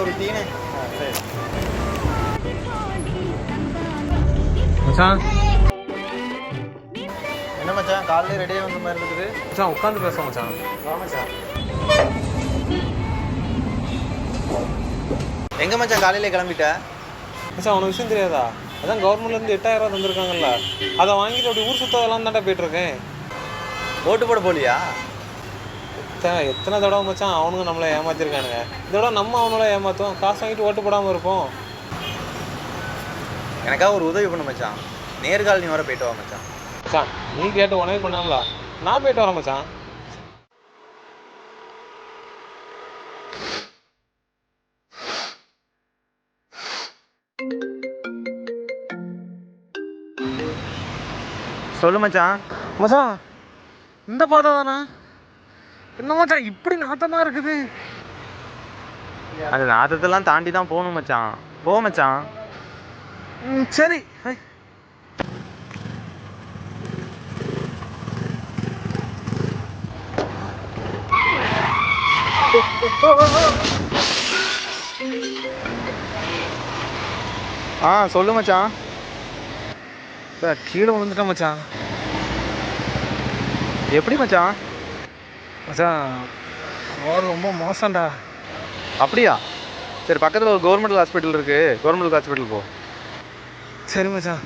ஒரு டீனு. சரி மச்சான். என்ன மச்சான் காலையில் ரெடியாக வந்த மாதிரி இருக்குது? மச்சான் உட்காந்து பேச மச்சான். மச்சான் எங்கே மச்சான் காலையில் கிளம்பிட்ட? மச்சான் உனக்கு விஷயம் தெரியாதா? அதான் கவர்மெண்ட்லேருந்து 8000 ரூபா தந்திருக்காங்கல்ல, அதை வாங்கிட்டு அப்படி ஊர் சுற்றதெல்லாம் தாண்டா போயிட்டுருக்கேன். ஓட்டு போட போலியா? எத்தனை தடவை மச்சான் அவனுங்க நம்மளை ஏமாற்றிருக்கானுங்க. இந்த தடவை நம்ம அவங்கள ஏமாற்றுவோம், காசு வாங்கிட்டு ஓட்டு போடாமல் இருப்போம். எனக்காக ஒரு உதவி பண்ண மச்சான். நேர்கால் நீ வர போயிட்டு வா மச்சான். மச்சான் நீ கேட்டு உனக்கு பண்ணாங்களா? நான் போயிட்டு வரேன் மச்சான். சொல்லு மச்சான். மச்சான் இந்த பாதை தானா? என்ன மச்சான் இப்படி நாத்தமாக இருக்குது? அந்த நாத்தத்தெல்லாம் தாண்டி தான் போகணும் மச்சான். போ மச்சான். சரி. சொல்லு மச்சான். கீழே விழுந்துட்டேன் மச்சான். எப்படி மச்சான்? மச்சான் ரொம்ப மோசம்டா. அப்படியா? சரி பக்கத்தில் ஒரு கவர்மெண்ட் ஹாஸ்பிட்டல் இருக்கு, கவர்மெண்ட் ஹாஸ்பிட்டல் போ. சரி மச்சான்.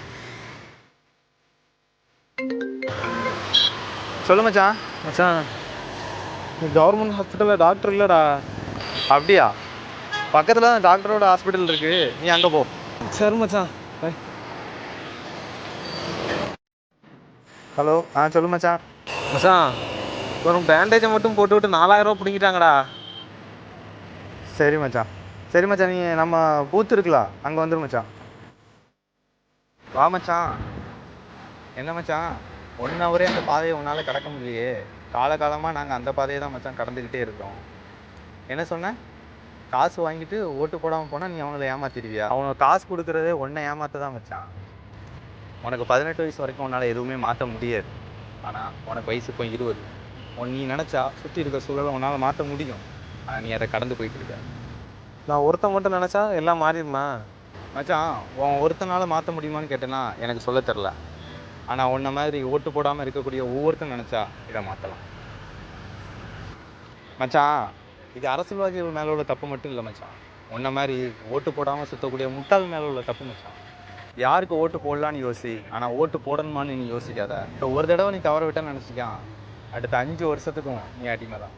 சொல்லு மச்சான். மச்சான் கவர்மெண்ட் ஹாஸ்பிட்டலில் டாக்டர் இல்லைடா. அப்படியா? பக்கத்தில் தான் டாக்டரோட ஹாஸ்பிட்டல் இருக்கு, நீ அங்கே போ. சரி மச்சான். ஹலோ. சொல்லு மச்சான். மச்சான் ஒரு பேண்டேஜை மட்டும் போட்டு விட்டு 4000 ரூபா பிடிங்கிட்டாங்கடா. சரி மச்சான். சரி மச்சான், நீ நம்ம பூத்து இருக்கலாம் அங்கே வந்துரு மச்சான். வா மச்சான். என்ன மச்சான் 1 ஹவரே அந்த பாதையை உன்னால் கடக்க முடியலையே? காலகாலமாக நாங்கள் அந்த பாதையை தான் மச்சான் கடந்துக்கிட்டே இருக்கோம். என்ன சொன்ன? காசு வாங்கிட்டு ஓட்டு போடாமல் போனால் நீ அவங்கள ஏமாத்திடுவியா? அவங்க காசு கொடுக்குறதே உன்னை ஏமாற்ற தான் மச்சான். உனக்கு 18 வயசு வரைக்கும் உன்னால் எதுவுமே மாற்ற முடியாது. ஆனால் உனக்கு வயசு இப்போ 20. நீ நினச்சா சுற்றி இருக்க சூழலை உன்னால் மாற்ற முடியும். ஆனால் நீ அதை கடந்து போய்ட்டு இருக்க. நான் ஒருத்தன் மட்டும் நினச்சா எல்லாம் மாறிடுமா? மச்சான் உன் ஒருத்தனால மாற்ற முடியுமான்னு கேட்டேன்னா எனக்கு சொல்ல தெரில. ஆனால் உன்னை மாதிரி ஓட்டு போடாமல் இருக்கக்கூடிய ஒவ்வொருத்தன் நினச்சா இதை மாற்றலாம் மச்சான். இது அரசியல்வாதிகள் மேலே உள்ள தப்பு மட்டும் இல்லை மச்சான். உன்னை மாதிரி ஓட்டு போடாமல் சுற்றக்கூடிய முட்டாள் மேலே உள்ள தப்பு மச்சான். யாருக்கு ஓட்டு போடலான்னு யோசி, ஆனால் ஓட்டு போடணுமான்னு நீ யோசிக்காத. இப்போ ஒரு தடவை நீ தவற விட்டான்னு நினச்சிக்கான், அடுத்த 5 வருஷத்துக்கும் நீ அடிமை தான்.